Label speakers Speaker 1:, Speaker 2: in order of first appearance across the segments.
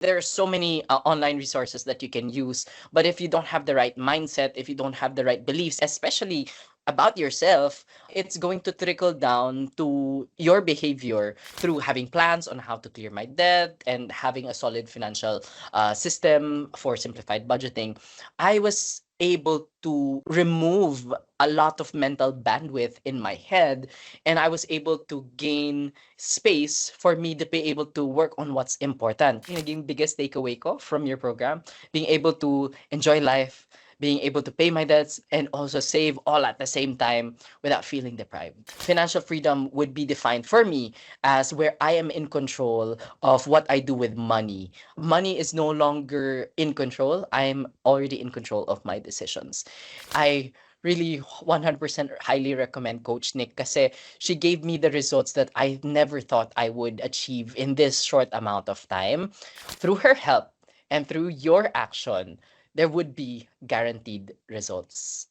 Speaker 1: There are so many online resources that you can use, but if you don't have the right mindset, if you don't have the right beliefs, especially about yourself, it's going to trickle down to your behavior through having plans on how to clear my debt and having a solid financial system for simplified budgeting. I was able to remove a lot of mental bandwidth in my head, and I was able to gain space for me to be able to work on what's important. Yung naging biggest takeaway ko from your program, being able to enjoy life, being able to pay my debts, and also save all at the same time without feeling deprived. Financial freedom would be defined for me as where I am in control of what I do with money. Money is no longer in control. I'm already in control of my decisions. I really 100% highly recommend Coach Nick kasi she gave me the results that I never thought I would achieve in this short amount of time. Through her help and through your action, there would be guaranteed results.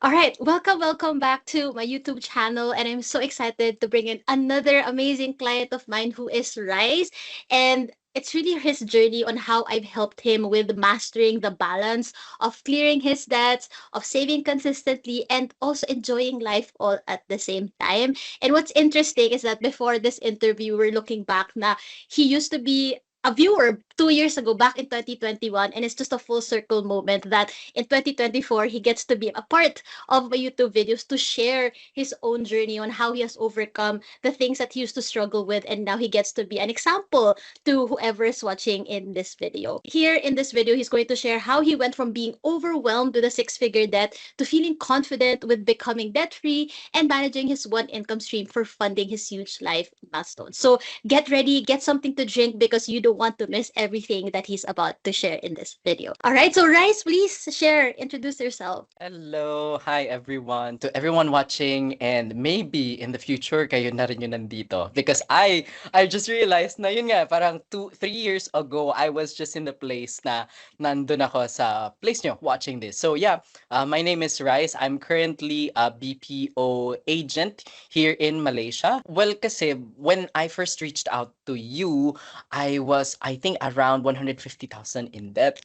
Speaker 2: All right, welcome back to my YouTube channel, and I'm so excited to bring in another amazing client of mine who is Rice, and it's really his journey on how I've helped him with mastering the balance of clearing his debts, of saving consistently, and also enjoying life all at the same time. And what's interesting is that before this interview, we're looking back na he used to be a viewer 2 years ago back in 2021, and it's just a full circle moment that in 2024 he gets to be a part of my YouTube videos to share his own journey on how he has overcome the things that he used to struggle with, and now he gets to be an example to whoever is watching in this video. Here in this video, he's going to share how he went from being overwhelmed with a six-figure debt to feeling confident with becoming debt-free and managing his one income stream for funding his huge life milestones. So get ready, get something to drink because you don't want to miss everything that he's about to share in this video. All right, so Rice, please share, introduce yourself.
Speaker 1: Hello, hi everyone. To everyone watching, and maybe in the future kayo na rin yung nandito, because I just realized na yun nga parang 3 years ago I was just in the place na nandun ako sa place nyo watching this. So yeah, my name is Rice. I'm currently a BPO agent here in Malaysia. Well, kasi when I first reached out to you, I was, I think, around 150,000 in debt.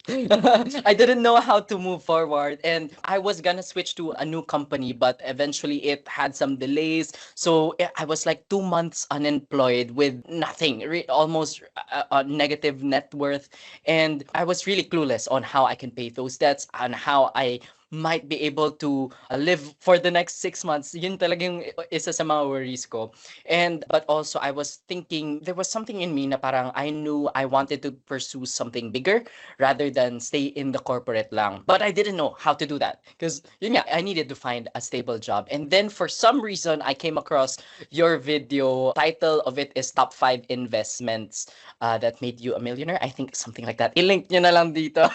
Speaker 1: I didn't know how to move forward, and I was gonna switch to a new company, but eventually it had some delays. So I was like 2 months unemployed with nothing, almost a negative net worth. And I was really clueless on how I can pay those debts and how I might be able to live for the next 6 months. Yun talagang isa sa mga worries ko. And but also I was thinking there was something in me na parang I knew I wanted to pursue something bigger rather than stay in the corporate lang. But I didn't know how to do that because yun nga, I needed to find a stable job. And then for some reason I came across your video. Title of it is Top 5 Investments that Made You a Millionaire. I think something like that. I-link nyo na lang dito.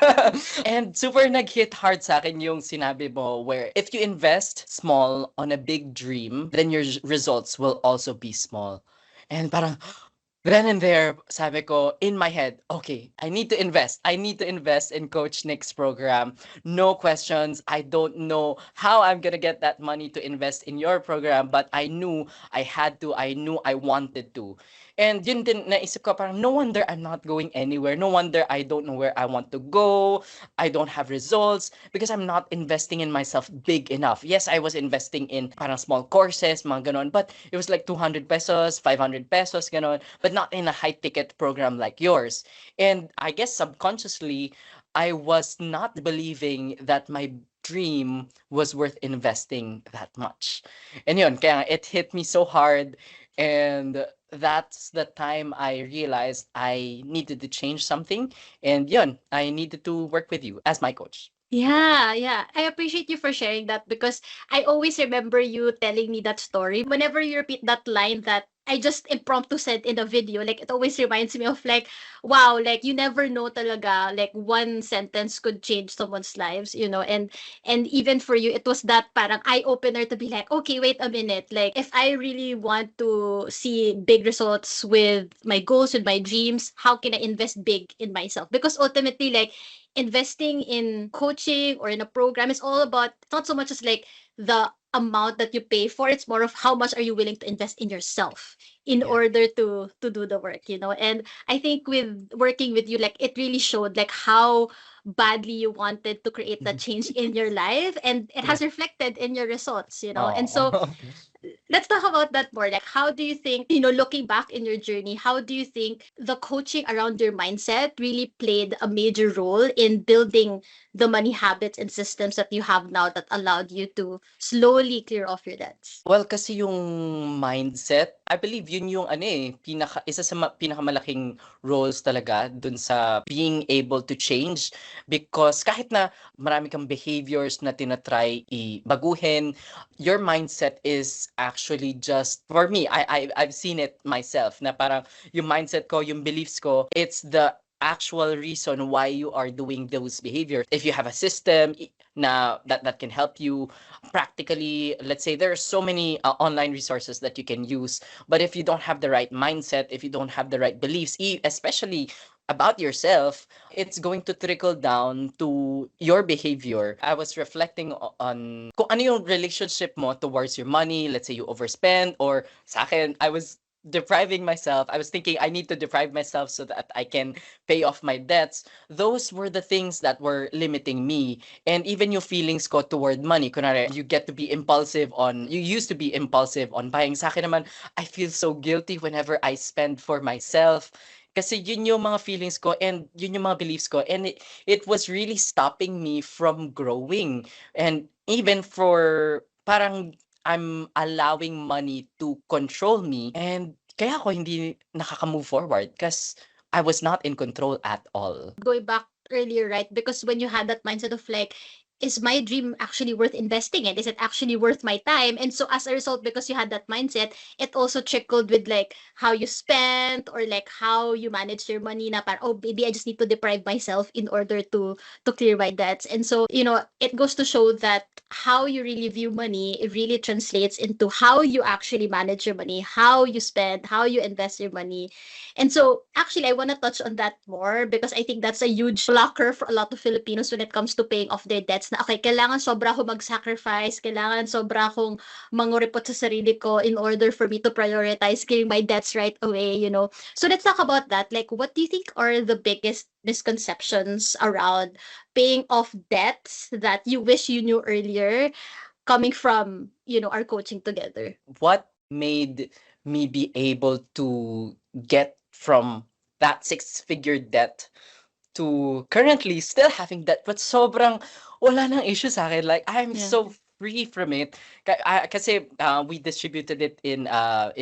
Speaker 1: And super nag-hit hard sa akin yung sinabi mo where if you invest small on a big dream, then your results will also be small. And parang, then and there, sabi ko, in my head, okay, I need to invest. I need to invest in Coach Nick's program. No questions. I don't know how I'm gonna get that money to invest in your program, but I knew I had to. I knew I wanted to. And yun din, naisip ko, parang no wonder I'm not going anywhere. No wonder I don't know where I want to go. I don't have results because I'm not investing in myself big enough. Yes, I was investing in parang small courses, mga ganon, but it was like 200 pesos, 500 pesos, ganon, but not in a high ticket program like yours. And I guess subconsciously, I was not believing that my dream was worth investing that much. And yun, kaya it hit me so hard. And that's the time I realized I needed to change something. And yun, I needed to work with you as my coach.
Speaker 2: Yeah, yeah. I appreciate you for sharing that because I always remember you telling me that story. Whenever you repeat that line that I just impromptu said in the video, like it always reminds me of like, wow, like you never know talaga, like one sentence could change someone's lives, and even for you, it was that parang eye opener to be like, okay, wait a minute, like if I really want to see big results with my goals, with my dreams, how can I invest big in myself? Because ultimately, like investing in coaching or in a program is all about not so much as like the amount that you pay for. It's more of how much are you willing to invest in yourself in
Speaker 1: Yeah.
Speaker 2: order to do the work, you know. And I think with working with you, like it really showed like how badly you wanted to create that change in your life, and it
Speaker 1: Yeah.
Speaker 2: has reflected in your results, you know. And so
Speaker 1: Oh.
Speaker 2: let's talk about that more. Like, how do you think, looking back in your journey, how do you think the coaching around your mindset really played a major role in building the money habits and systems that you have now that allowed you to slowly clear off your debts?
Speaker 1: Well, kasi yung mindset, I believe yun yung ano eh, isa sa pinakamalaking roles talaga dun sa being able to change. Because kahit na marami kang behaviors na tinatry baguhin, your mindset is actually just, for me, I've seen it myself, na parang yung mindset ko, yung beliefs ko, it's the actual reason why you are doing those behaviors. If you have a system na that can help you practically, let's say there are so many online resources that you can use, but if you don't have the right mindset, if you don't have the right beliefs, especially about yourself, it's going to trickle down to your behavior. I was reflecting on kung ano yung relationship mo towards your money. Let's say you overspend, or sa akin, I was depriving myself. I was thinking I need to deprive myself so that I can pay off my debts. Those were the things that were limiting me. And even yung feelings ko toward money, kunwari, you get to be impulsive on, you used to be impulsive on buying. Sa akin naman, I feel so guilty whenever I spend for myself. Kasi yun yung mga feelings ko and yun yung mga beliefs ko. And it was really stopping me from growing. And even for, parang, I'm allowing money to control me. And kaya ako hindi nakaka-move forward because I was not in control at all.
Speaker 2: Going back earlier, right? Because when you had that mindset of like, is my dream actually worth investing in? Is it actually worth my time? And so as a result, because you had that mindset, it also trickled with like how you spent or like how you manage your money na parang, oh, maybe I just need to deprive myself in order to clear my debts. And so, it goes to show that how you really view money, it really translates into how you actually manage your money, how you spend, how you invest your money. And so, actually, I want to touch on that more because I think that's a huge blocker for a lot of Filipinos when it comes to paying off their debts na, okay, kailangan sobra ako mag-sacrifice, kailangan sobra akong manguripot sa sarili ko in order for me to prioritize clearing my debts right away, you know. So, let's talk about that. Like, what do you think are the biggest misconceptions around paying off debts that you wish you knew earlier coming from, our coaching together?
Speaker 1: What made me be able to get from that six-figure debt to currently still having debt, but sobrang wala nang issue sa akin. Like, I'm
Speaker 2: Yeah.
Speaker 1: so free from it. Kasi we distributed it in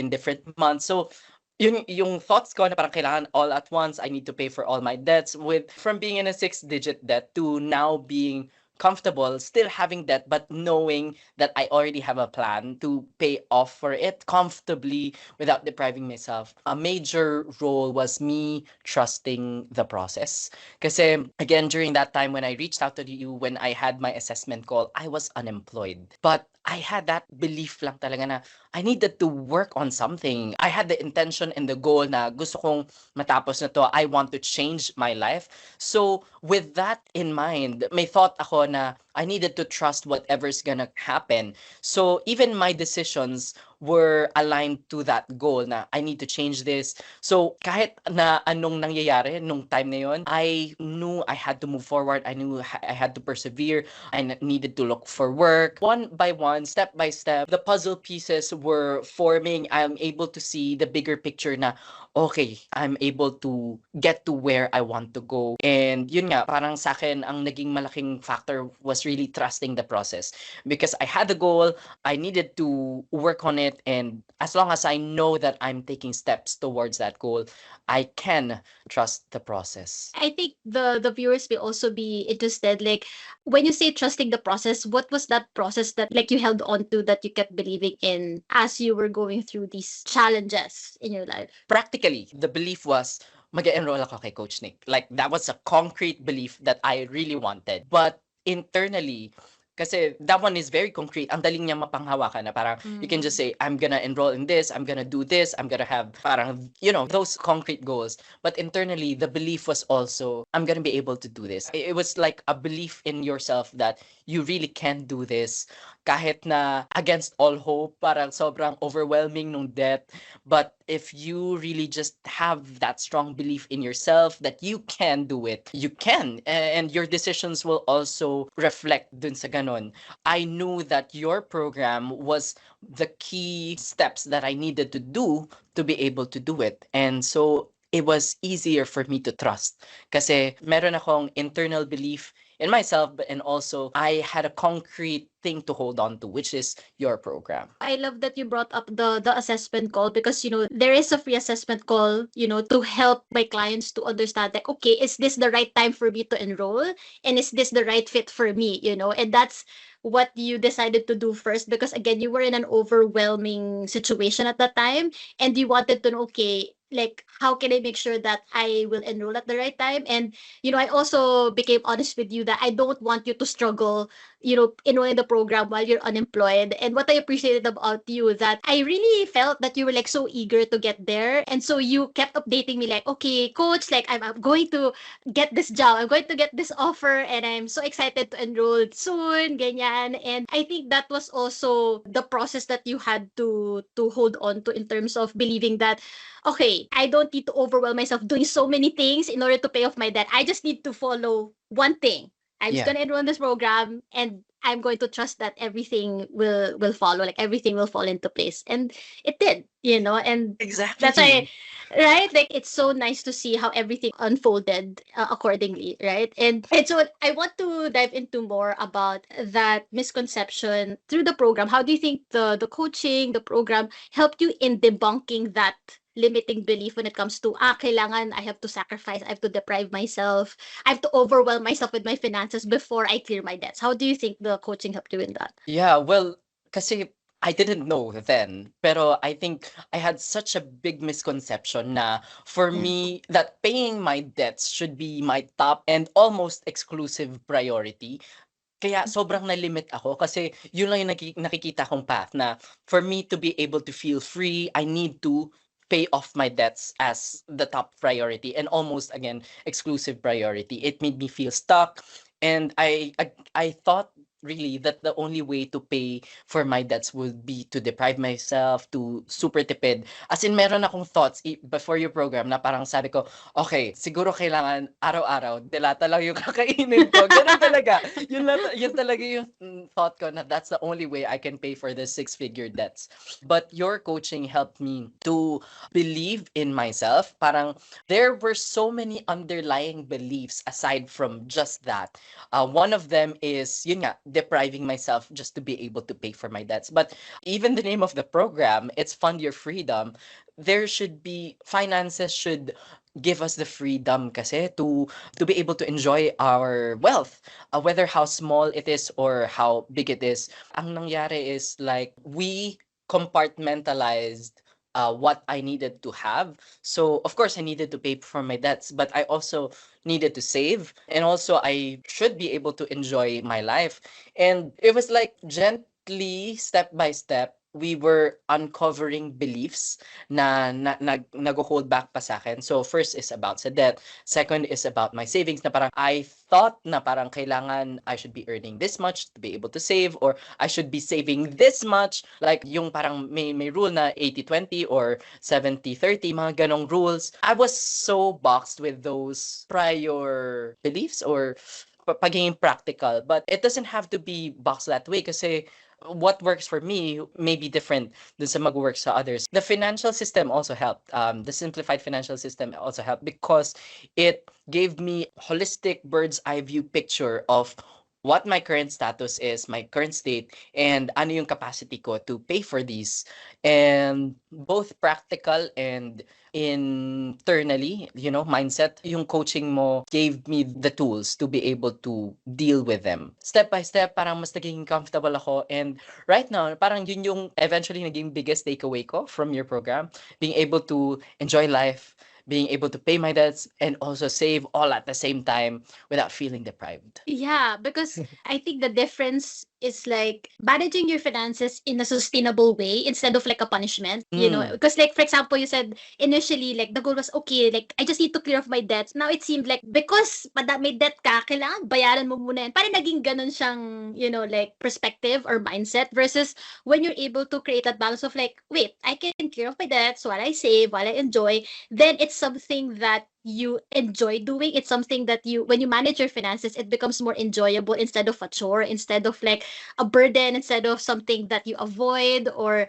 Speaker 1: different months. So, yung thoughts ko na parang kailangan all at once, I need to pay for all my debts, with from being in a six-digit debt to now being comfortable still having debt, but knowing that I already have a plan to pay off for it comfortably without depriving myself. A major role was me trusting the process. Kasi again, during that time when I reached out to you, when I had my assessment call, I was unemployed. But I had that belief lang talaga na I needed to work on something. I had the intention and the goal na gusto kong matapos na to. I want to change my life. So with that in mind, may thought ako na I needed to trust whatever's gonna happen. So even my decisions were aligned to that goal na I need to change this. So kahit na anong nangyayari nung time na yon, I knew I had to move forward. I knew I had to persevere. I needed to look for work. One by one, step by step, the puzzle pieces were forming. I'm able to see the bigger picture na, okay, I'm able to get to where I want to go. And yun nga, parang sa akin, ang naging malaking factor was really trusting the process. Because I had the goal, I needed to work on it, and as long as I know that I'm taking steps towards that goal, I can trust the process.
Speaker 2: I think the viewers will also be interested. Like when you say trusting the process, what was that process that like you held on to that you kept believing in as you were going through these challenges in your life?
Speaker 1: Practically, the belief was mag-enroll ako kay Coach Nick. Like, that was a concrete belief that I really wanted. But internally, kasi that one is very concrete. Ang daling niya mapanghawakan na parang you can just say, I'm gonna enroll in this, I'm gonna do this, I'm gonna have parang, those concrete goals. But internally, the belief was also, I'm gonna be able to do this. It was like a belief in yourself that you really can do this. kahit na against all hope, parang sobrang overwhelming nung debt. But if you really just have that strong belief in yourself that you can do it, you can. And your decisions will also reflect dun sa ganon. I knew that your program was the key steps that I needed to do to be able to do it. And so it was easier for me to trust. Kasi meron akong internal belief in myself, but and also I had a concrete thing to hold on to, which is your program.
Speaker 2: I love that you brought up the assessment call, because there is a free assessment call, to help my clients to understand, like, okay, is this the right time for me to enroll, and is this the right fit for me, and that's what you decided to do first, because again, you were in an overwhelming situation at that time, and you wanted to know, okay, like, how can I make sure that I will enroll at the right time? And I also became honest with you that I don't want you to struggle, enrolling the program while you're unemployed. And what I appreciated about you, that I really felt that you were like so eager to get there. And so you kept updating me like, okay, coach, like I'm going to get this job. I'm going to get this offer, and I'm so excited to enroll soon, ganyan. And I think that was also the process that you had to hold on to, in terms of believing that, okay, I don't need to overwhelm myself doing so many things in order to pay off my debt. I just need to follow one thing. I'm just
Speaker 1: Yeah,
Speaker 2: gonna enroll in this program, and I'm going to trust that everything will follow, like everything will fall into place. And it did, and that's why,
Speaker 1: exactly.
Speaker 2: right? Like, it's so nice to see how everything unfolded accordingly, right? And so I want to dive into more about that misconception through the program. How do you think the coaching, the program helped you in debunking that limiting belief when it comes to, kailangan I have to sacrifice, I have to deprive myself, I have to overwhelm myself with my finances before I clear my debts? How do you think the coaching helped you in that?
Speaker 1: Yeah, well, kasi I didn't know then, pero I think I had such a big misconception na for
Speaker 2: Yeah.
Speaker 1: me that paying my debts should be my top and almost exclusive priority. Kaya sobrang na-limit ako kasi yun lang yung nakikita kong path na for me to be able to feel free, I need to pay off my debts as the top priority and almost again exclusive priority. It made me feel stuck, and I thought really that the only way to pay for my debts would be to deprive myself, to super tipid. As in meron akong thoughts before your program na parang sabi ko, okay, siguro kailangan araw-araw delata lang yung kakainin ko. Ganun talaga. Yun talaga yung thought ko na that's the only way I can pay for the six-figure debts. But your coaching helped me to believe in myself. Parang there were so many underlying beliefs aside from just that. One of them is, yun nga, depriving myself just to be able to pay for my debts. But even the name of the program, it's Fund Your Freedom. There should be, finances should give us the freedom kasi to be able to enjoy our wealth, whether how small it is or how big it is. Ang nangyari is like we compartmentalized what I needed to have. So of course I needed to pay for my debts, but I also needed to save, and also I should be able to enjoy my life. And it was like gently, step by step, we were uncovering beliefs na nag-hold back pa sa akin. So first is about sa debt. Second is about my savings na parang I thought na parang kailangan I should be earning this much to be able to save, or I should be saving this much. Like yung parang may rule na 80-20 or 70-30, mga ganong rules. I was so boxed with those prior beliefs or pagiging practical. But it doesn't have to be boxed that way kasi what works for me may be different dun sa mag-work sa others. The financial system also helped. The simplified financial system also helped because it gave me holistic bird's eye view picture of what my current status is, my current state, and ano yung capacity ko to pay for these. And both practical and internally, mindset, yung coaching mo gave me the tools to be able to deal with them. Step by step, parang mas naging comfortable ako. And right now, parang yun yung eventually naging biggest takeaway ko from your program. Being able to enjoy life, being able to pay my debts, and also save all at the same time without feeling deprived.
Speaker 2: Yeah, because I think the difference is like managing your finances in a sustainable way instead of like a punishment, you know?
Speaker 1: Mm,
Speaker 2: Because like for example, you said initially like the goal was okay, like I just need to clear off my debts. Now it seemed like because may debt ka, kailangan bayaran mo muna yan. Parang naging ganun siyang, you know, like perspective or mindset versus when you're able to create that balance of like, wait, I can clear off my debts while I save, while I enjoy, then it's something that you enjoy doing. It's something that you, when you manage your finances, it becomes more enjoyable instead of a chore, instead of like a burden, instead of something that you avoid or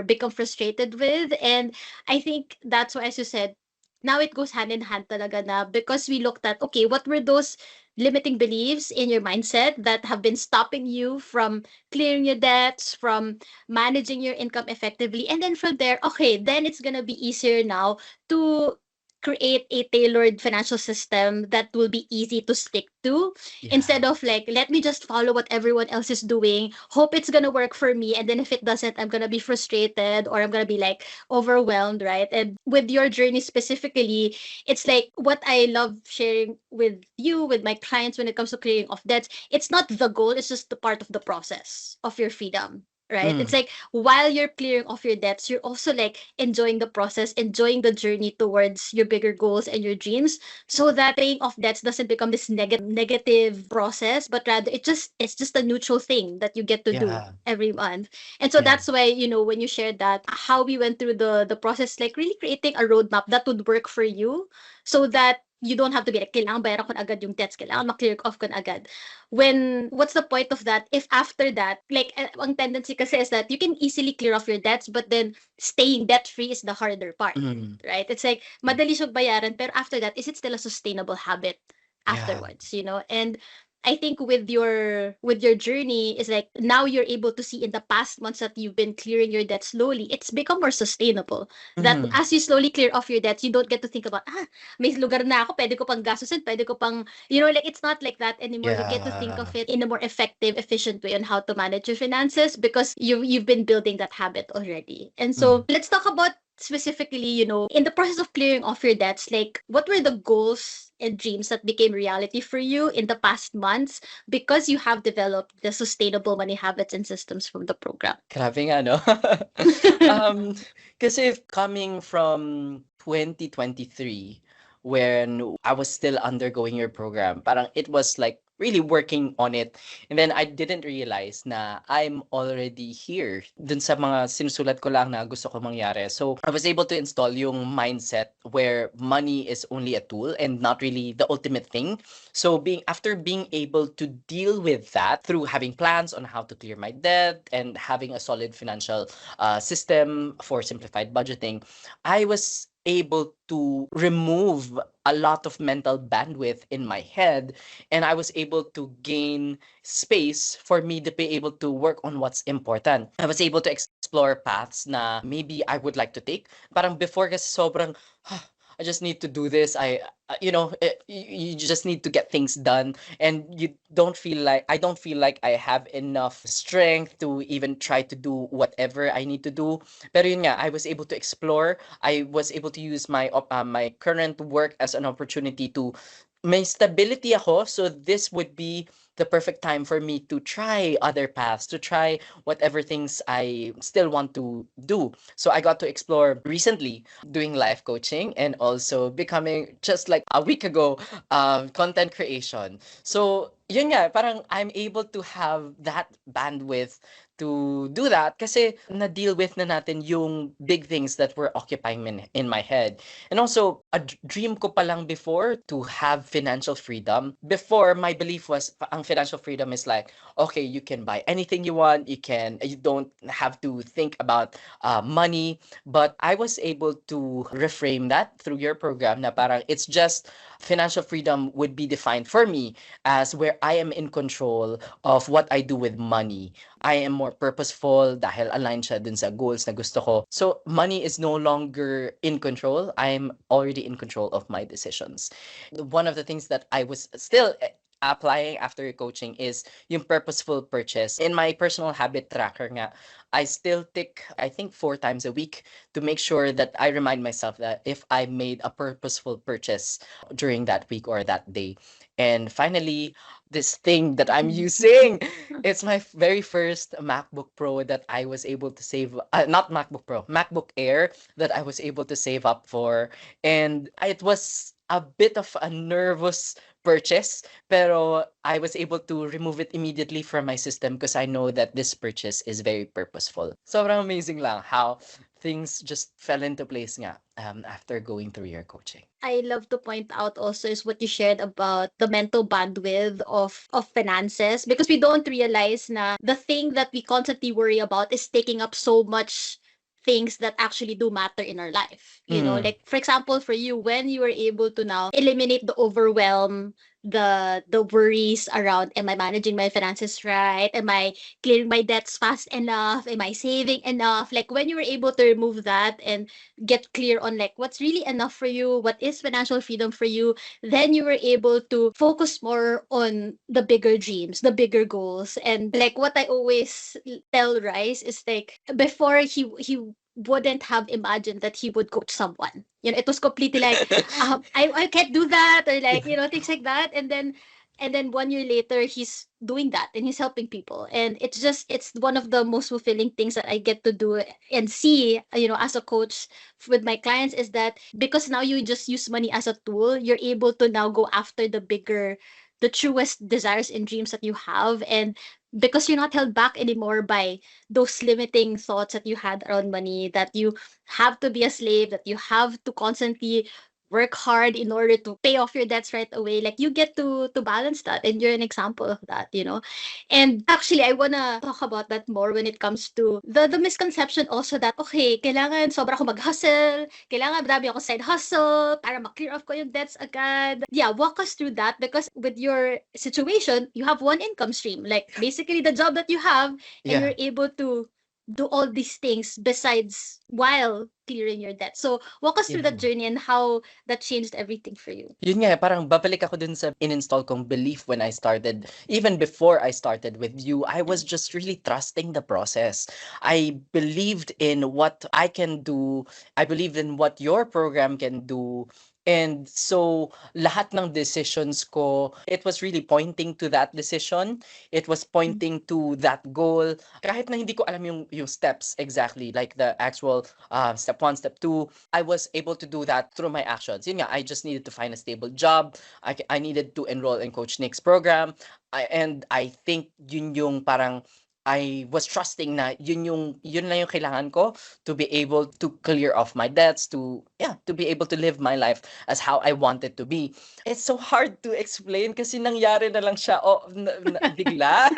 Speaker 2: become frustrated with. And I think that's why, as you said, now it goes hand in hand talaga na because we looked at, okay, what were those limiting beliefs in your mindset that have been stopping you from clearing your debts, from managing your income effectively. And then from there, okay, then it's gonna be easier now to create a tailored financial system that will be easy to stick to
Speaker 1: yeah.
Speaker 2: instead of like let me just follow what everyone else is doing, hope it's gonna work for me, and then if it doesn't, I'm gonna be frustrated or I'm gonna be like overwhelmed, right? And with your journey specifically, it's like what I love sharing with you, with my clients, when it comes to clearing off debts, it's not the goal, it's just the part of the process of your freedom, right? It's
Speaker 1: Mm,
Speaker 2: like while you're clearing off your debts, you're also like enjoying the process, enjoying the journey towards your bigger goals and your dreams, so that paying off debts doesn't become this negative process, but rather it's just a neutral thing that you get to do
Speaker 1: yeah.
Speaker 2: every month. And so
Speaker 1: Yeah.
Speaker 2: that's why, you know, when you shared that how we went through the process, like really creating a roadmap that would work for you, so that you don't have to be like, kailangan bayaran ko na agad yung debts, kailangan ma-clear off ko na agad. When, what's the point of that if after that, like, ang tendency kasi is that you can easily clear off your debts, but then staying debt free is the harder part,
Speaker 1: Mm,
Speaker 2: right? It's like madali siyang bayaran, pero after that, is it still a sustainable habit
Speaker 1: yeah.
Speaker 2: afterwards, you know? And I think with your journey is like now you're able to see in the past months that you've been clearing your debt slowly, it's become more sustainable. That
Speaker 1: Mhm.
Speaker 2: as you slowly clear off your debts, you don't get to think about, may lugar na ako, pwede ko pang gastusin, pwede ko pang, you know, like it's not like that anymore. You get to think of
Speaker 1: Yeah.
Speaker 2: it in a more effective, efficient way on how to manage your finances because you've been building that habit already. And so
Speaker 1: Mm.
Speaker 2: let's talk about specifically, you know, in the process of clearing off your debts, like what were the goals and dreams that became reality for you in the past months because you have developed the sustainable money habits and systems from the program?
Speaker 1: Grabe nga 'no? Um, kasi coming from 2023 when I was still undergoing your program, parang it was like really working on it. And then I didn't realize na I'm already here dun sa mga sinusulat ko lang na gusto ko mangyari. So I was able to install yung mindset where money is only a tool and not really the ultimate thing. So being able to deal with that through having plans on how to clear my debt and having a solid financial system for simplified budgeting, I was able to remove a lot of mental bandwidth in my head, and I was able to gain space for me to be able to work on what's important. I was able to explore paths na maybe I would like to take. Parang before kasi sobrang I just need to do this. You just need to get things done, and you don't feel like I don't feel like I have enough strength to even try to do whatever I need to do. Pero yun nga, I was able to explore. I was able to use my current work as an opportunity to may stability ako, so this would be the perfect time for me to try other paths, to try whatever things I still want to do. So I got to explore recently doing life coaching and also becoming just like a week ago content creation. So yun nga, parang I'm able to have that bandwidth to do that kasi na-deal with na natin yung big things that were occupying me in my head. And also, a dream ko pa lang before to have financial freedom. Before, my belief was ang financial freedom is like, okay, you can buy anything you want. You don't have to think about money. But I was able to reframe that through your program na parang it's just financial freedom would be defined for me as where I am in control of what I do with money. I am more purposeful dahil aligned siya dun sa goals na gusto ko. So, money is no longer in control. I'm already in control of my decisions. One of the things that I was still applying after your coaching is yung purposeful purchase. In my personal habit tracker nga, I still tick, I think 4 times a week to make sure that I remind myself that if I made a purposeful purchase during that week or that day, And finally, this thing that I'm using, it's my very first MacBook Pro that I was able to save, not MacBook Pro, MacBook Air that I was able to save up for. And it was a bit of a nervous purchase, pero I was able to remove it immediately from my system because I know that this purchase is very purposeful. Sobrang amazing lang how things just fell into place nga after going through your coaching.
Speaker 2: I love to point out also is what you shared about the mental bandwidth of finances, because we don't realize na the thing that we constantly worry about is taking up so much things that actually do matter in our life. You know,
Speaker 1: Mm.
Speaker 2: like for example, for you, when you were able to now eliminate the overwhelm, the worries around, am I managing my finances right? Am I clearing my debts fast enough? Am I saving enough? Like when you were able to remove that and get clear on like what's really enough for you, what is financial freedom for you, then you were able to focus more on the bigger dreams, the bigger goals. And like what I always tell Rice is like before he wouldn't have imagined that he would coach someone. You know, it was completely like, I can't do that, or like, you know, things like that. And then 1 year later he's doing that and he's helping people, and it's just it's one of the most fulfilling things that I get to do and see, you know, as a coach with my clients, is that because now you just use money as a tool, you're able to now go after the bigger, the truest desires and dreams that you have. And because you're not held back anymore by those limiting thoughts that you had around money, that you have to be a slave, that you have to constantly work hard in order to pay off your debts right away. Like you get to balance that, and you're an example of that, you know. And actually I wanna talk about that more when it comes to the misconception also that okay, kailangan sobra ako mag-hustle, kailangan marami ako side hustle para ma-clear off ko yung debts agad. Yeah, walk us through that, because with your situation, you have one income stream, like basically the job that you have, and
Speaker 1: Yeah.
Speaker 2: you're able to do all these things besides while clearing your debt. So walk us through that
Speaker 1: Yeah.
Speaker 2: journey and how that changed everything for you.
Speaker 1: Yun nga, parang babalik ako dun sa in-install kong belief when I started. Even before I started with you, I was just really trusting the process. I believed in what I can do. I believed in what your program can do. And so, lahat ng decisions ko, it was really pointing to that decision. It was pointing to that goal. Kahit na hindi ko alam yung steps exactly, like the actual step one, step two, I was able to do that through my actions. Yun nga, I just needed to find a stable job. I needed to enroll in Coach Nick's program. And I think yun yung parang I was trusting na yun lang yung kailangan ko to be able to clear off my debts, to yeah, to be able to live my life as how I want it to be. It's so hard to explain kasi nangyari na lang siya bigla.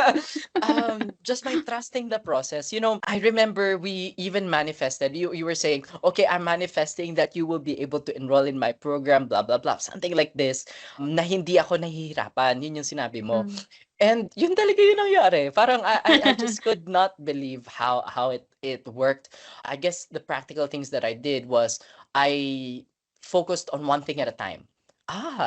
Speaker 1: Just by trusting the process. You know, I remember we even manifested. You were saying, okay, I'm manifesting that you will be able to enroll in my program, blah blah blah, something like this. Na hindi ako nahihirapan. Yun yung sinabi mo.
Speaker 2: Mm.
Speaker 1: And yun talaga yung nangyari. Parang I just could not believe how it worked. I guess the practical things that I did was I focused on one thing at a time.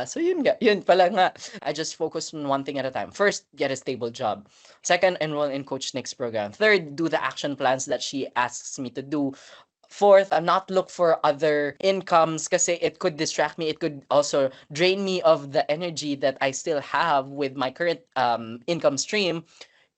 Speaker 1: So yun nga, yun pala nga. I just focused on one thing at a time. First, get a stable job. Second, enroll in Coach Nick's program. Third, do the action plans that she asks me to do. Fourth, not look for other incomes kasi it could distract me. It could also drain me of the energy that I still have with my current income stream.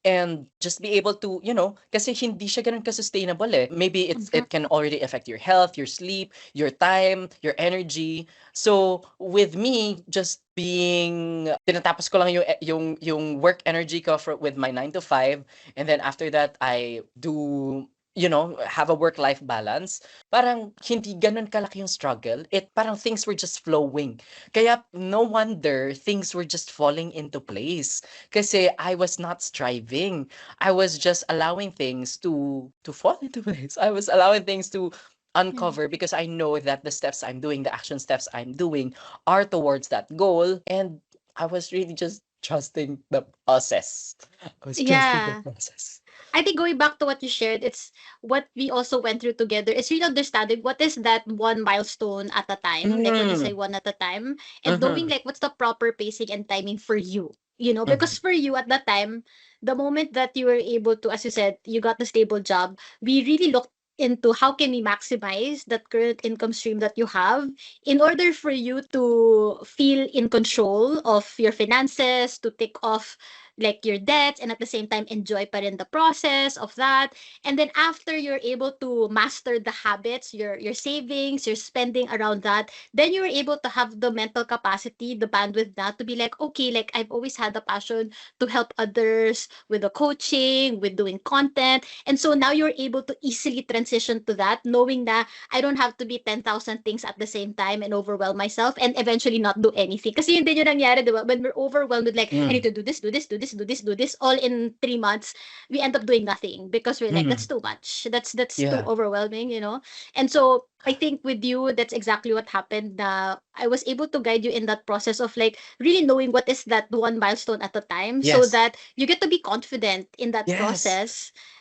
Speaker 1: And just be able to, you know, kasi hindi siya ganun ka-sustainable eh. Maybe it can already affect your health, your sleep, your time, your energy. So, with me, just being, tinatapos ko lang yung work energy ko with my 9 to 5. And then after that, I do, you know, have a work-life balance. Parang hindi ganun kalaki yung struggle. It parang things were just flowing. Kaya no wonder things were just falling into place. Kasi I was not striving. I was just allowing things to fall into place. I was allowing things to
Speaker 2: Mm.
Speaker 1: uncover because I know that the steps I'm doing, the action steps I'm doing are towards that goal. And I was really just trusting the process. I was trusting the
Speaker 2: Yeah.
Speaker 1: process.
Speaker 2: I think going back to what you shared, it's what we also went through together. It's really understanding what is that one milestone at a time, like when you say
Speaker 1: Mm,
Speaker 2: one at a time, and knowing
Speaker 1: mhm,
Speaker 2: like what's the proper pacing and timing for you. You know,
Speaker 1: mhm,
Speaker 2: because for you at that time, the moment that you were able to, as you said, you got the stable job, we really looked into how can we maximize that current income stream that you have in order for you to feel in control of your finances, to take off like your debts, and at the same time enjoy pa rin the process of that. And then after you're able to master the habits, your savings, your spending around that, then you're able to have the mental capacity, the bandwidth that to be like, okay, like I've always had the passion to help others with the coaching, with doing content. And so now you're able to easily transition to that, knowing that I don't have to be 10,000 things at the same time and overwhelm myself and eventually not do anything. Kasi yun din yung nangyari, di ba? When we're overwhelmed with like, I need
Speaker 1: Mm,
Speaker 2: to do this, do this, do this, do this, do this, all in 3 months, we end up doing nothing because we're like, that's
Speaker 1: mm,
Speaker 2: too much. That's too
Speaker 1: yeah.
Speaker 2: overwhelming, you know? And so I think with you, that's exactly what happened. I was able to guide you in that process of like really knowing what is that one milestone at a time so
Speaker 1: Yes.
Speaker 2: that you get to be confident in that
Speaker 1: Yes.
Speaker 2: process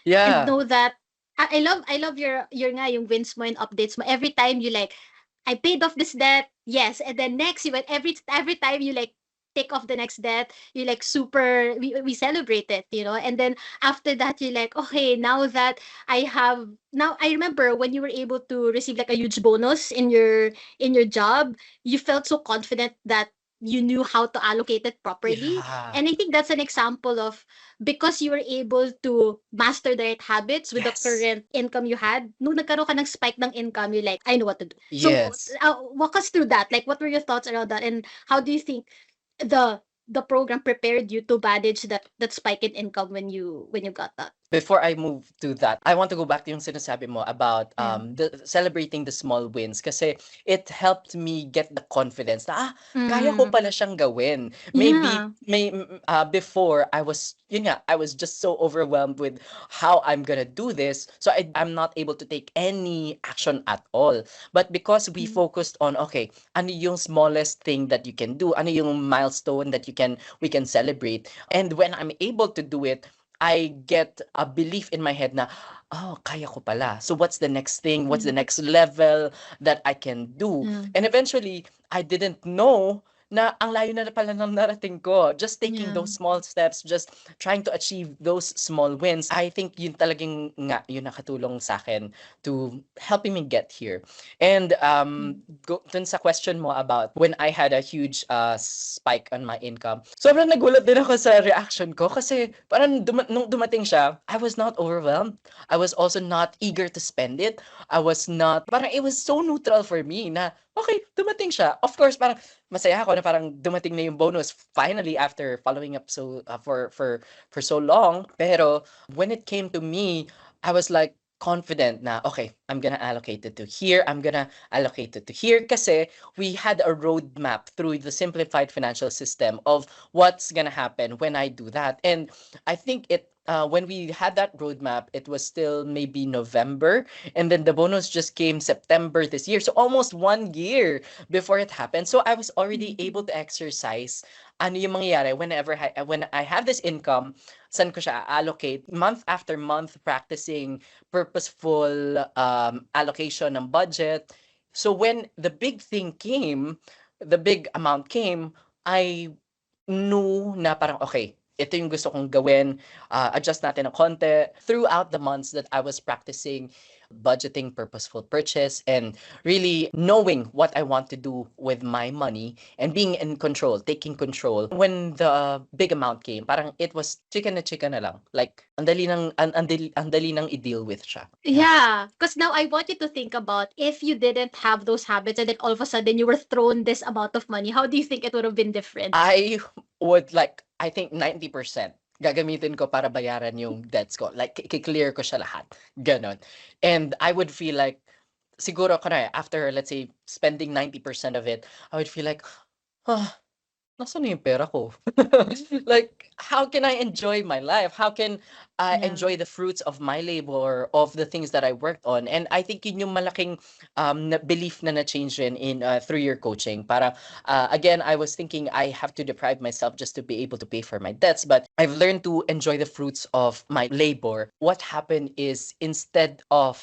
Speaker 2: and
Speaker 1: Yeah.
Speaker 2: know that I love your nga yung wins mo and updates mo every time you like I paid off this debt, yes, and then next you went every time you like take off the next debt, you like super we celebrate it, you know, and then after that you like okay now that I have now I remember when you were able to receive like a huge bonus in your job, you felt so confident that you knew how to allocate it properly.
Speaker 1: Yeah.
Speaker 2: And I think that's an example of because you were able to master the right habits with the
Speaker 1: Yes.
Speaker 2: current income you had, nung nagkaroon ka ng spike ng income, you're like, I know what to do. So,
Speaker 1: Yes.
Speaker 2: walk us through that. Like, what were your thoughts around that? And how do you think the the program prepared you to manage that spike in income when you got that?
Speaker 1: Before I move to that, I want to go back to yung sinasabi mo about
Speaker 2: Yeah.
Speaker 1: celebrating the small wins kasi it helped me get the confidence na kaya ko
Speaker 2: Mm.
Speaker 1: pala siyang gawin. Maybe
Speaker 2: Yeah.
Speaker 1: before I was yun nga, I was just so overwhelmed with how I'm gonna do this, so I'm not able to take any action at all. But because we
Speaker 2: Mm.
Speaker 1: focused on okay, ano yung smallest thing that you can do, ano yung milestone that we can celebrate, and when I'm able to do it, I get a belief in my head na, oh, kaya ko pala. So what's the next thing? What's the
Speaker 2: Mm.
Speaker 1: next level that I can do?
Speaker 2: Yeah.
Speaker 1: And eventually, I didn't know na ang layo na pala ng narating ko. Just taking
Speaker 2: Yeah.
Speaker 1: those small steps, just trying to achieve those small wins, I think yun talagang nga, yun nakatulong sa akin to helping me get here. And
Speaker 2: Mm.
Speaker 1: dun sa question mo about when I had a huge spike on my income, sobrang nagulat din ako sa reaction ko kasi parang nung dumating siya, I was not overwhelmed. I was also not eager to spend it. I was not, parang it was so neutral for me na, okay, dumating siya. Of course, parang masaya ako na parang dumating na yung bonus finally after following up for so long. Pero when it came to me, I was like confident na okay, I'm gonna allocate it to here, I'm gonna allocate it to here kasi we had a roadmap through the simplified financial system of what's gonna happen when I do that. And I think when we had that roadmap, it was still maybe November, and then the bonus just came September this year. So almost 1 year before it happened. So I was already able
Speaker 2: Mhm.
Speaker 1: to exercise ano yung mangyayari when I have this income, saan ko siya allocate month after month practicing purposeful allocation ng budget. So when the big thing came, the big amount came, I knew na parang, okay, ito yung gusto kong gawin, adjust natin ng konti. Throughout the months that I was practicing budgeting, purposeful purchase, and really knowing what I want to do with my money and being in control, taking control. When the big amount came, parang it was chicken na lang. Like, ang dali nang i-deal with siya. Yeah.
Speaker 2: Yeah, because now I want you to think about if you didn't have those habits and then all of a sudden you were thrown this amount of money, how do you think it would have been different?
Speaker 1: I would like, I think 90% gagamitin ko para bayaran yung debts ko. Like, i-clear ko siya lahat. Ganon. And I would feel like, siguro ko na, after, let's say, spending 90% of it, I would feel like, ah, nasaan na yung pera ko? Like, how can I enjoy my life? How can I
Speaker 2: Yeah.
Speaker 1: enjoy the fruits of my labor, of the things that I worked on? And I think yun yung malaking belief na na-change in through your coaching. Para, again, I was thinking I have to deprive myself just to be able to pay for my debts. But I've learned to enjoy the fruits of my labor. What happened is instead of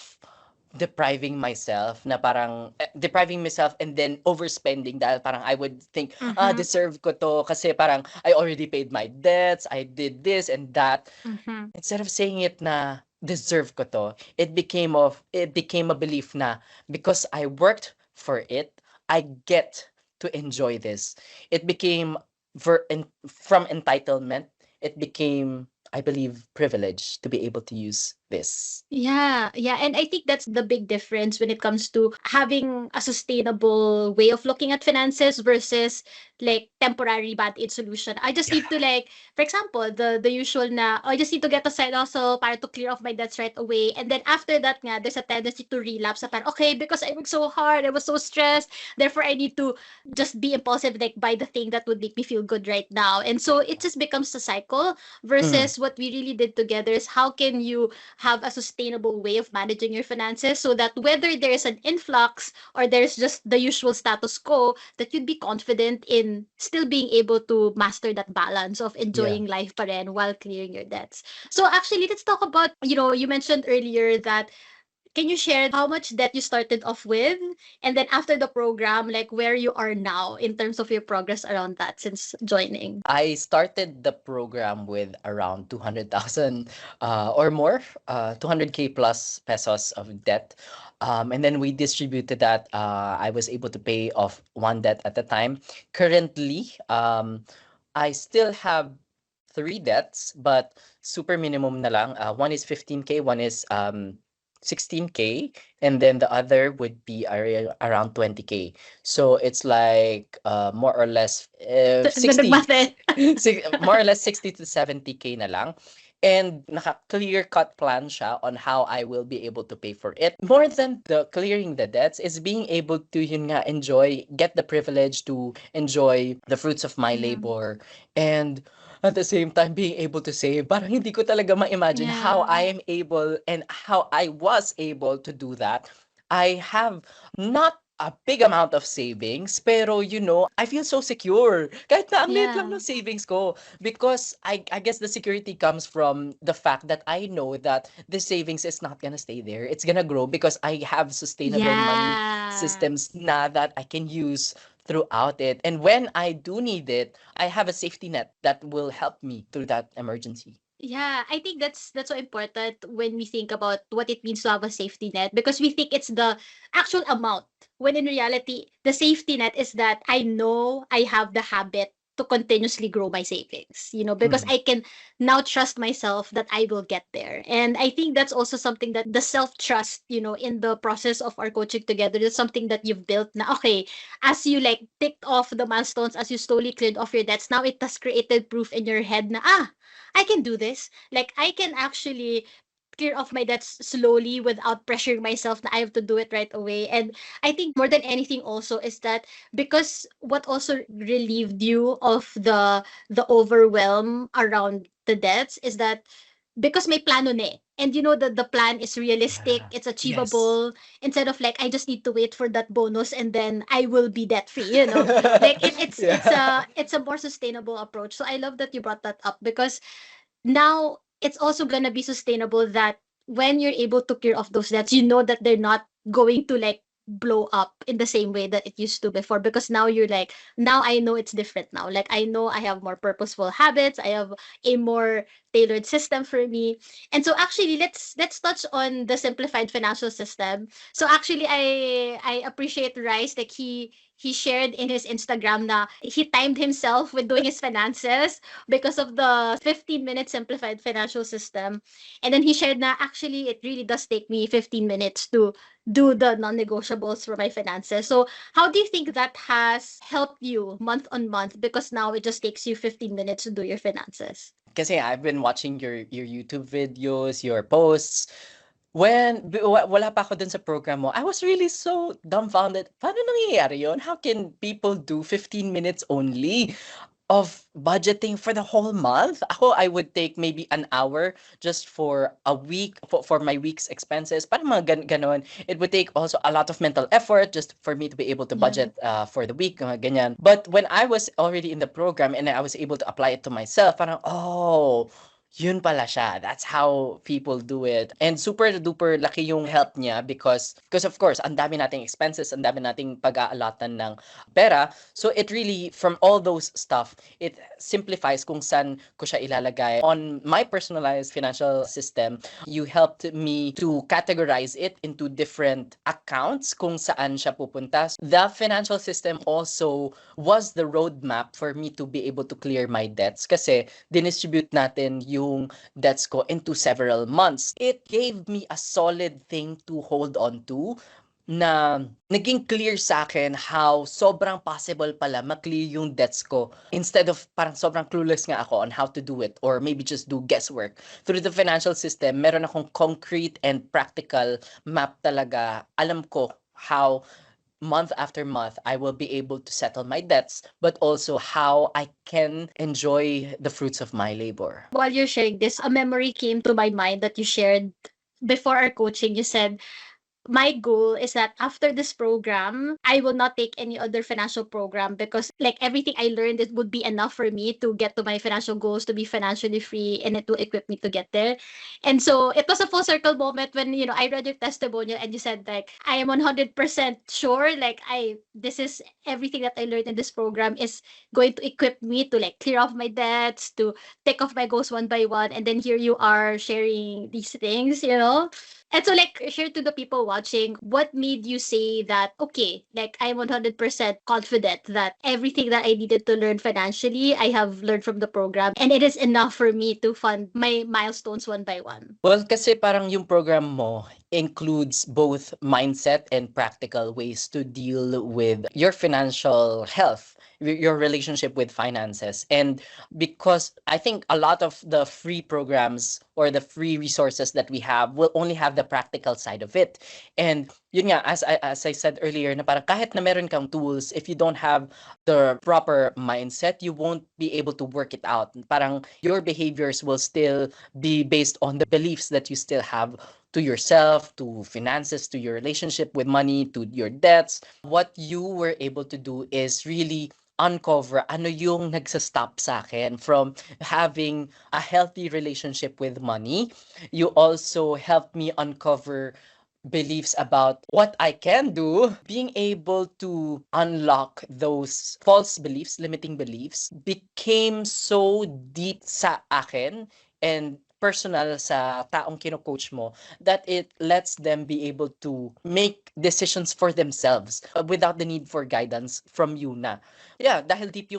Speaker 1: depriving myself and then overspending dahil parang I would think,
Speaker 2: Mhm.
Speaker 1: deserve ko to kasi parang I already paid my debts, I did this and that.
Speaker 2: Mhm.
Speaker 1: Instead of saying it na, deserve ko to. It became a belief na because I worked for it, I get to enjoy this. It became from entitlement, it became, I believe, privilege to be able to use this.
Speaker 2: Yeah, yeah. And I think that's the big difference when it comes to having a sustainable way of looking at finances versus like temporary bad aid solution. I just need to like, for example, the usual na, "Oh, I just need to get a side hustle para to clear off my debts right away." And then after that nga, there's a tendency to relapse. Na parang, okay, because I worked so hard, I was so stressed, therefore I need to just be impulsive, like buy the thing that would make me feel good right now. And so it just becomes a cycle
Speaker 1: Mm,
Speaker 2: versus what we really did together is how can you have a sustainable way of managing your finances so that whether there's an influx or there's just the usual status quo, that you'd be confident in still being able to master that balance of
Speaker 1: yeah.
Speaker 2: enjoying life pa rin while clearing your debts. So actually, let's talk about, you mentioned earlier that can you share how much debt you started off with? And then after the program, like where you are now in terms of your progress around that since joining?
Speaker 1: I started the program with around 200,000 or more, 200K plus pesos of debt. And then we distributed that. I was able to pay off one debt at a time. Currently, I still have three debts, but super minimum na lang. One is 15K, one is 16K, and then the other would be around 20K. So it's like more or less 60
Speaker 2: Nagmath eh.
Speaker 1: more or less 60 to 70K na lang. And naka-clear cut plan siya on how I will be able to pay for it. More than the clearing the debts is being able to yun nga get the privilege to enjoy the fruits of my
Speaker 2: Yeah.
Speaker 1: labor, and at the same time being able to save. Parang hindi ko talaga ma-imagine how
Speaker 2: Yeah.
Speaker 1: I am able and how I was able to do that. I have not a big amount of savings, pero I feel so secure. Kahit na ang liit lang
Speaker 2: Yeah.
Speaker 1: ng savings ko. Because I guess the security comes from the fact that I know that the savings is not gonna stay there. It's gonna grow because I have sustainable money
Speaker 2: Yeah.
Speaker 1: systems na that I can use throughout it. And when I do need it, I have a safety net that will help me through that emergency.
Speaker 2: Yeah, I think that's so important when we think about what it means to have a safety net because we think it's the actual amount when in reality the safety net is that I know I have the habit to continuously grow my savings, because
Speaker 1: Mhm.
Speaker 2: I can now trust myself that I will get there. And I think that's also something that the self-trust, in the process of our coaching together, is something that you've built na okay, as you like ticked off the milestones, as you slowly cleared off your debts, now it has created proof in your head na I can do this. Like I can actually clear off my debts slowly without pressuring myself that I have to do it right away. And I think more than anything also is that because what also relieved you of the overwhelm around the debts is that because may plano na eh. And the plan is realistic,
Speaker 1: Yeah.
Speaker 2: it's
Speaker 1: Yes.
Speaker 2: achievable, instead of like I just need to wait for that bonus and then I will be debt free. Like
Speaker 1: Yeah.
Speaker 2: it's a more sustainable approach. So I love that you brought that up because now it's also gonna be sustainable that when you're able to clear off those debts, you know that they're not going to like blow up in the same way that it used to before because now you're like now I know it's different now, like I know I have more purposeful habits, I have a more tailored system for me. And so actually let's touch on the simplified financial system. So actually I appreciate Rice, like he shared in his Instagram na he timed himself with doing his finances because of the 15-minute simplified financial system. And then he shared na actually it really does take me 15 minutes to do the non-negotiables for my finances. So how do you think that has helped you month on month because now it just takes you 15 minutes to do your finances?
Speaker 1: Kasi I've been watching your YouTube videos, your posts. Wala pa ako dun sa program mo, I was really so dumbfounded. Paano nangyayari yun? How can people do 15 minutes only of budgeting for the whole month? Ako, I would take maybe an hour just for a week, for my week's expenses. Parang mga ganon. It would take also a lot of mental effort just for me to be able to
Speaker 2: Yeah.
Speaker 1: budget for the week, mga ganyan. But when I was already in the program and I was able to apply it to myself, parang, oh, yun pala siya. That's how people do it. And super duper laki yung help niya because of course, ang dami nating expenses, ang dami nating pag-aalatan ng pera. So it really, from all those stuff, it simplifies kung saan ko siya ilalagay. On my personalized financial system, you helped me to categorize it into different accounts kung saan siya pupunta. The financial system also was the roadmap for me to be able to clear my debts kasi dinistribute natin yung debts ko into several months. It gave me a solid thing to hold on to na naging clear sa akin how sobrang possible pala ma-clear yung debts ko instead of parang sobrang clueless nga ako on how to do it or maybe just do guesswork. Through the financial system, meron akong concrete and practical map talaga. Alam ko how month after month I will be able to settle my debts, but also how I can enjoy the fruits of my labor.
Speaker 2: While you're sharing this, a memory came to my mind that you shared before our coaching. You said, my goal is that after this program, I will not take any other financial program because like everything I learned, it would be enough for me to get to my financial goals, to be financially free, and it will equip me to get there. And so it was a full circle moment when, I read your testimonial and you said like, I am 100% sure, like this is everything that I learned in this program is going to equip me to like clear off my debts, to take off my goals one by one. And then here you are sharing these things. And so, like, share to the people watching, what made you say that, okay, like, I'm 100% confident that everything that I needed to learn financially, I have learned from the program, and it is enough for me to fund my milestones one by one.
Speaker 1: Well, kasi parang yung program mo includes both mindset and practical ways to deal with your financial health, your relationship with finances. And because I think a lot of the free programs or the free resources that we have will only have the practical side of it. And yun nga, as I said earlier, na parang kahit na meron kang tools, if you don't have the proper mindset, you won't be able to work it out. Parang your behaviors will still be based on the beliefs that you still have to yourself, to finances, to your relationship with money, to your debts. What you were able to do is really uncover ano yung nagsa-stop sa akin from having a healthy relationship with money. You also helped me uncover beliefs about what I can do, being able to unlock those false beliefs, limiting beliefs, became so deep sa akin and personal sa taong kino-coach mo that it lets them be able to make decisions for themselves without the need for guidance from you na. Yeah, dahil deep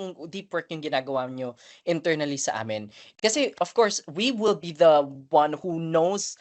Speaker 1: work yung ginagawa nyo internally sa amin. Kasi of course, we will be the one who knows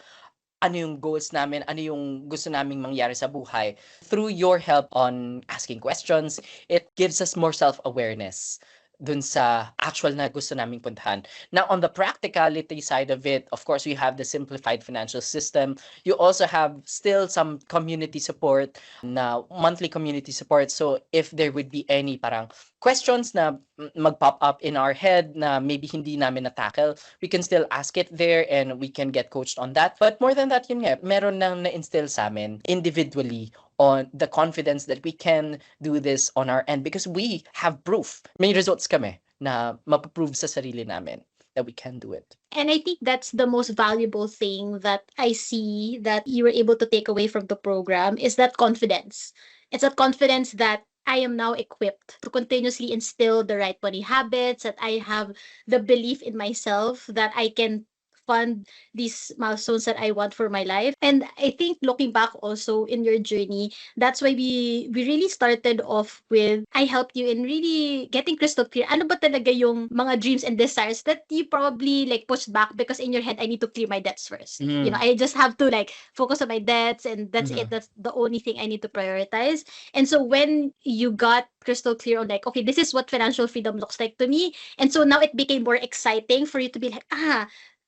Speaker 1: ano yung goals namin, ano yung gusto naming mangyari sa buhay. Through your help on asking questions, it gives us more self-awareness dun sa actual na gusto naming puntahan. Now, on the practicality side of it, of course, we have the simplified financial system. You also have still some community support na monthly community support. So, if there would be any parang questions na mag-pop up in our head na maybe hindi namin na-tackle, we can still ask it there and we can get coached on that. But more than that, yun nga, meron nang na-instill sa amin individually on the confidence that we can do this on our end because we have proof. May results kami na mapaprove sa sarili namin that we can do it.
Speaker 2: And I think that's the most valuable thing that I see that you were able to take away from the program is that confidence. It's that confidence that I am now equipped to continuously instill the right money habits, that I have the belief in myself that I can fund these milestones that I want for my life. And I think looking back also in your journey, that's why we really started off with I helped you in really getting crystal clear. Ano ba talaga yung mga dreams and desires that you probably like pushed back because in your head I need to clear my debts first. I just have to like focus on my debts and that's it. That's the only thing I need to prioritize. And so when you got crystal clear on like, okay, this is what financial freedom looks like to me. And so now it became more exciting for you to be like,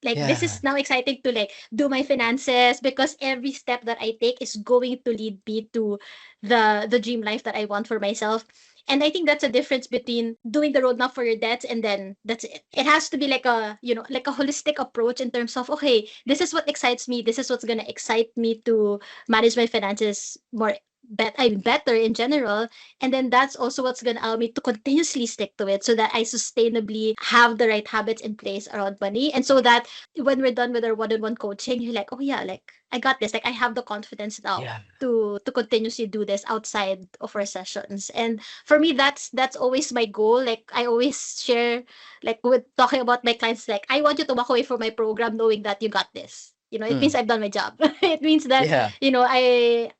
Speaker 2: like this
Speaker 1: Yeah.
Speaker 2: is now exciting to like do my finances because every step that I take is going to lead me to the dream life that I want for myself. And I think that's a difference between doing the roadmap for your debts and then that's it. It has to be like a, like a holistic approach in terms of, okay, this is what excites me. This is what's going to excite me to manage my finances more I'm better in general. And then that's also what's gonna allow me to continuously stick to it so that I sustainably have the right habits in place around money. And so that when we're done with our one-on-one coaching, you're like, oh yeah, like I got this. Like I have the confidence now
Speaker 1: Yeah.
Speaker 2: to continuously do this outside of our sessions. And for me, that's always my goal. Like I always share, like with talking about my clients, like I want you to walk away from my program knowing that you got this. You know, it means
Speaker 1: Mm.
Speaker 2: I've done my job. It means that,
Speaker 1: Yeah.
Speaker 2: you know, I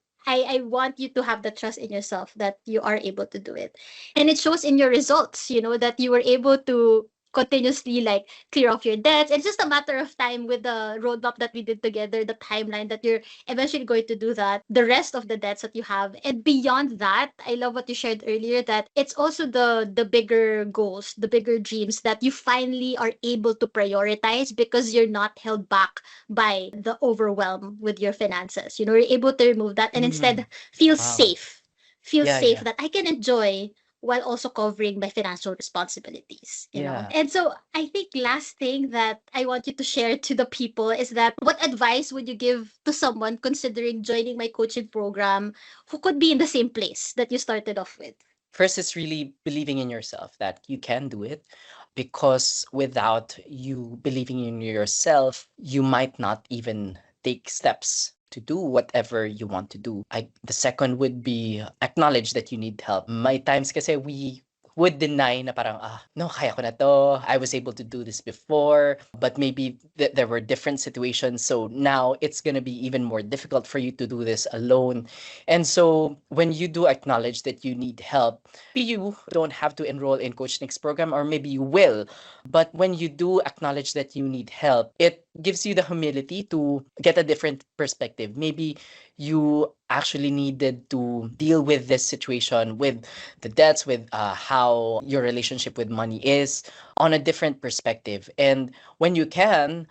Speaker 2: want you to have the trust in yourself that you are able to do it. And it shows in your results, you know, that you were able to continuously like clear off your debts. It's just a matter of time with the roadmap that we did together, the timeline that you're eventually going to do that, the rest of the debts that you have. And beyond that, I love what you shared earlier that it's also the bigger goals, the bigger dreams that you finally are able to prioritize because you're not held back by the overwhelm with your finances. You know, you're able to remove that and
Speaker 1: Mm.
Speaker 2: instead feel
Speaker 1: Wow.
Speaker 2: safe. Feel
Speaker 1: Yeah,
Speaker 2: safe
Speaker 1: yeah.
Speaker 2: that I can enjoy while also covering my financial responsibilities, you know?
Speaker 1: Yeah.
Speaker 2: And so I think last thing that I want you to share to the people is that what advice would you give to someone considering joining my coaching program who could be in the same place that you started off with?
Speaker 1: First is really believing in yourself that you can do it, because without you believing in yourself, you might not even take steps to do whatever you want to do. The second would be acknowledge that you need help. May times kasi we would deny na parang, no, kaya ko na to. I was able to do this before, but maybe there were different situations. So now it's going to be even more difficult for you to do this alone. And so when you do acknowledge that you need help, maybe you don't have to enroll in Coach Nick's program, or maybe you will. But when you do acknowledge that you need help, it gives you the humility to get a different perspective. Maybe you actually needed to deal with this situation, with the debts, with how your relationship with money is, on a different perspective. And when you can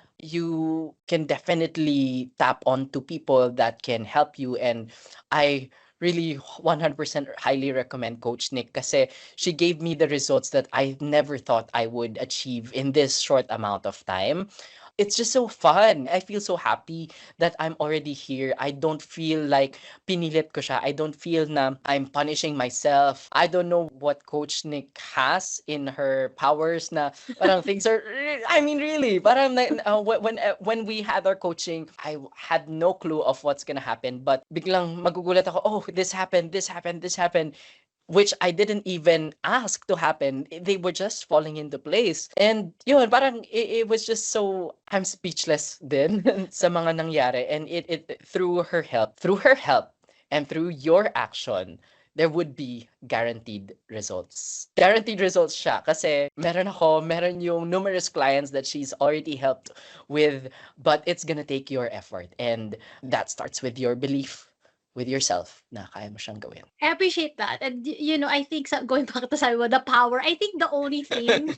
Speaker 1: definitely tap onto people that can help you. And I really 100% highly recommend Coach Nick kasi she gave me the results that I never thought I would achieve in this short amount of time. It's just so fun. I feel so happy that I'm already here. I don't feel like pinilit ko siya. I don't feel na I'm punishing myself. I don't know what Coach Nick has in her powers na parang things are, I mean, really, parang when we had our coaching, I had no clue of what's gonna happen, but biglang magugulat ako, oh, this happened, this happened, this happened, which I didn't even ask to happen. They were just falling into place. And yun, parang it was just so, I'm speechless din sa mga nangyari. And it through her help and through your action, there would be guaranteed results. Guaranteed results siya kasi meron yung numerous clients that she's already helped with, but it's gonna take your effort. And that starts with your belief with yourself na kaya mo siyang gawin.
Speaker 2: I appreciate that. And you know, I think going back to sabi mo, the power, I think the only thing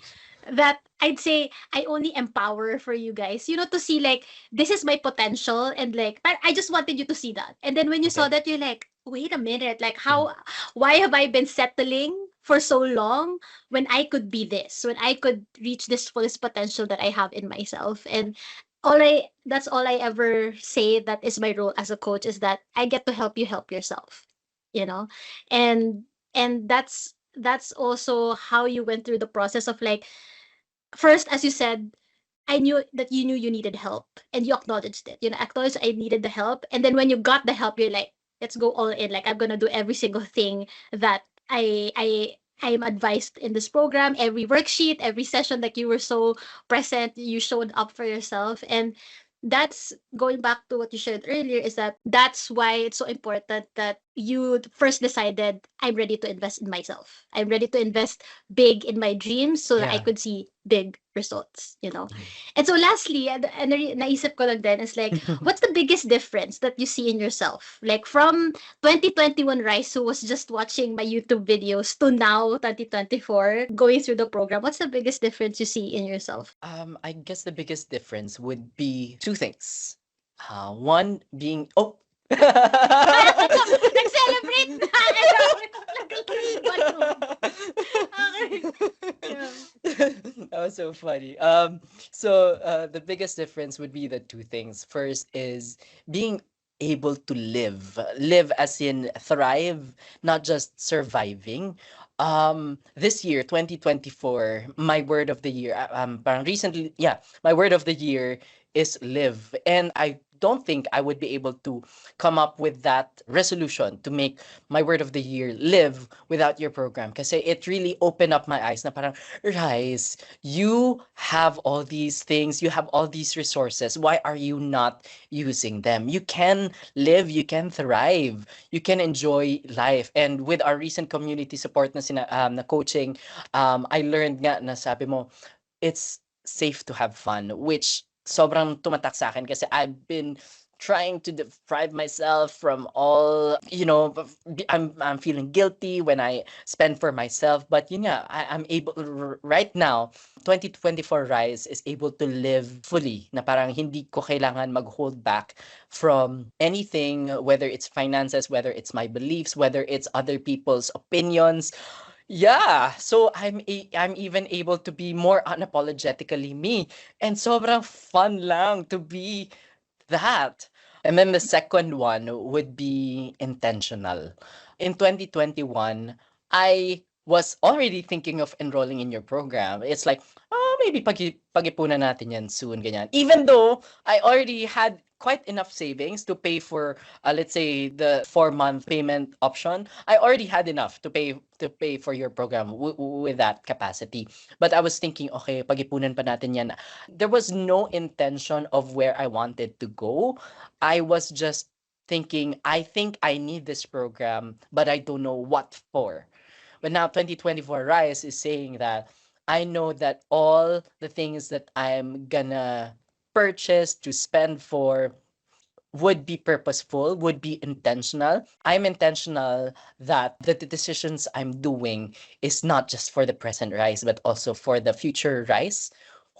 Speaker 2: that I'd say I only empower for you guys, you know, to see like this is my potential and like I just wanted you to see that. And then when you saw
Speaker 1: Okay.
Speaker 2: that, you're like, wait a minute, like
Speaker 1: Yeah.
Speaker 2: why have I been settling for so long when I could be this, when I could reach this fullest potential that I have in myself? And that's all I ever say that is my role as a coach is that I get to help you help yourself, you know. And that's also how you went through the process of like first, as you said, I knew that you knew you needed help and you acknowledged it. You know, acknowledged I needed the help. And then when you got the help, you're like, let's go all in. Like I'm gonna do every single thing that I'm advised in this program, every worksheet, every session, like you were so present, you showed up for yourself. And that's going back to what you shared earlier is that that's why it's so important that you first decided I'm ready to invest in myself. I'm ready to invest big in my dreams so that I
Speaker 1: Yeah.
Speaker 2: could see big results, you know.
Speaker 1: Mm.
Speaker 2: And so lastly, naisip ko lang din is like, what's the biggest difference that you see in yourself? Like from 2021 Rice, who was just watching my YouTube videos, to now 2024, going through the program, what's the biggest difference you see in yourself?
Speaker 1: I guess the biggest difference would be two things. One being, oh.
Speaker 2: Nag-celebrate na! Nagkaroon ng balloon. Okay. Yeah.
Speaker 1: That was so funny. The biggest difference would be the two things. First is being able to live. Live as in thrive, not just surviving. This year, 2024, my word of the year, parang recently, yeah, my word of the year is live. And I don't think I would be able to come up with that resolution to make my word of the year live without your program. Kasi it really opened up my eyes na parang, Rise, you have all these things, you have all these resources. Why are you not using them? You can live, you can thrive, you can enjoy life. And with our recent community support na coaching, I learned nga na sabi mo, it's safe to have fun, which sobrang tumatak sa akin kasi I've been trying to deprive myself from all, I'm feeling guilty when I spend for myself. But yun nga, I'm able, right now, 2024 Rise is able to live fully na parang hindi ko kailangan mag-hold back from anything, whether it's finances, whether it's my beliefs, whether it's other people's opinions. Yeah, so I'm even able to be more unapologetically me. And sobrang fun lang to be that. And then the second one would be intentional. In 2021, I was already thinking of enrolling in your program. It's like, oh, maybe pag-ipunan natin yan soon, ganyan. Even though I already had quite enough savings to pay for, let's say, the 4-month payment option. I already had enough to pay for your program with that capacity. But I was thinking, okay, pag-ipunan pa natin yan. There was no intention of where I wanted to go. I was just thinking, I think I need this program, but I don't know what for. But now 2024 Rise is saying that I know that all the things that I'm gonna purchase to spend for would be purposeful, would be intentional. I'm intentional that the decisions I'm doing is not just for the present Rise, but also for the future Rise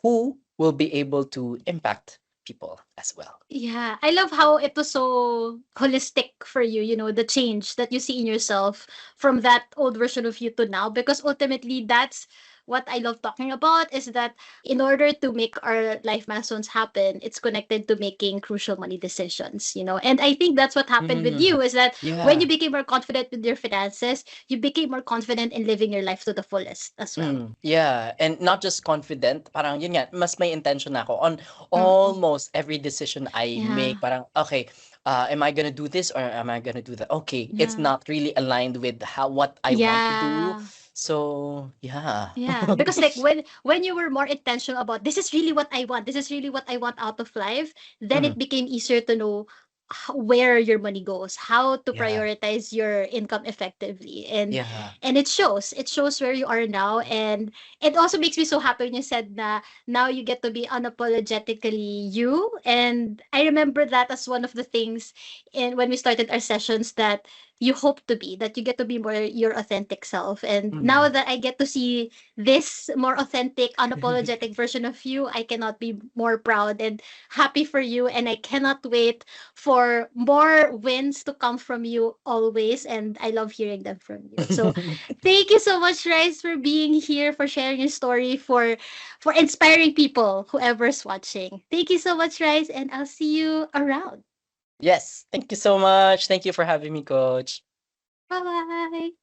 Speaker 1: who will be able to impact people as well.
Speaker 2: Yeah, I love how it was so holistic for you, the change that you see in yourself from that old version of you to now, because ultimately that's what I love talking about, is that in order to make our life milestones happen, it's connected to making crucial money decisions. And I think that's what happened with
Speaker 1: Mm,
Speaker 2: you, is that when you
Speaker 1: yeah.
Speaker 2: became more confident with your finances, you became more confident in living your life to the fullest as well.
Speaker 1: Yeah, and not just confident, parang yun nga, mas may intention na ako on
Speaker 2: Mm-mm.
Speaker 1: almost every decision I
Speaker 2: Yeah.
Speaker 1: make. Parang, okay, am I gonna do this or am I gonna do that? Okay, it's
Speaker 2: Yeah.
Speaker 1: not really aligned with what I want to do.
Speaker 2: Yeah.
Speaker 1: So, yeah.
Speaker 2: Yeah, because like when you were more intentional about this is really what I want, this is really what I want out of life, then
Speaker 1: Mhm.
Speaker 2: it became easier to know where your money goes, how to
Speaker 1: Yeah,
Speaker 2: prioritize your income effectively, and
Speaker 1: yeah.
Speaker 2: it shows where you are now, and it also makes me so happy when you said na now you get to be unapologetically you, and I remember that as one of the things in when we started our sessions that you hope to be, that you get to be more your authentic self. And now
Speaker 1: Mhm.
Speaker 2: that I get to see this more authentic, unapologetic version of you, I cannot be more proud and happy for you. And I cannot wait for more wins to come from you always. And I love hearing them from you. So thank you so much, Rice, for being here, for sharing your story, for inspiring people, whoever's watching. Thank you so much, Rice, and I'll see you around.
Speaker 1: Yes, thank you so much. Thank you for having me, coach.
Speaker 2: Bye bye.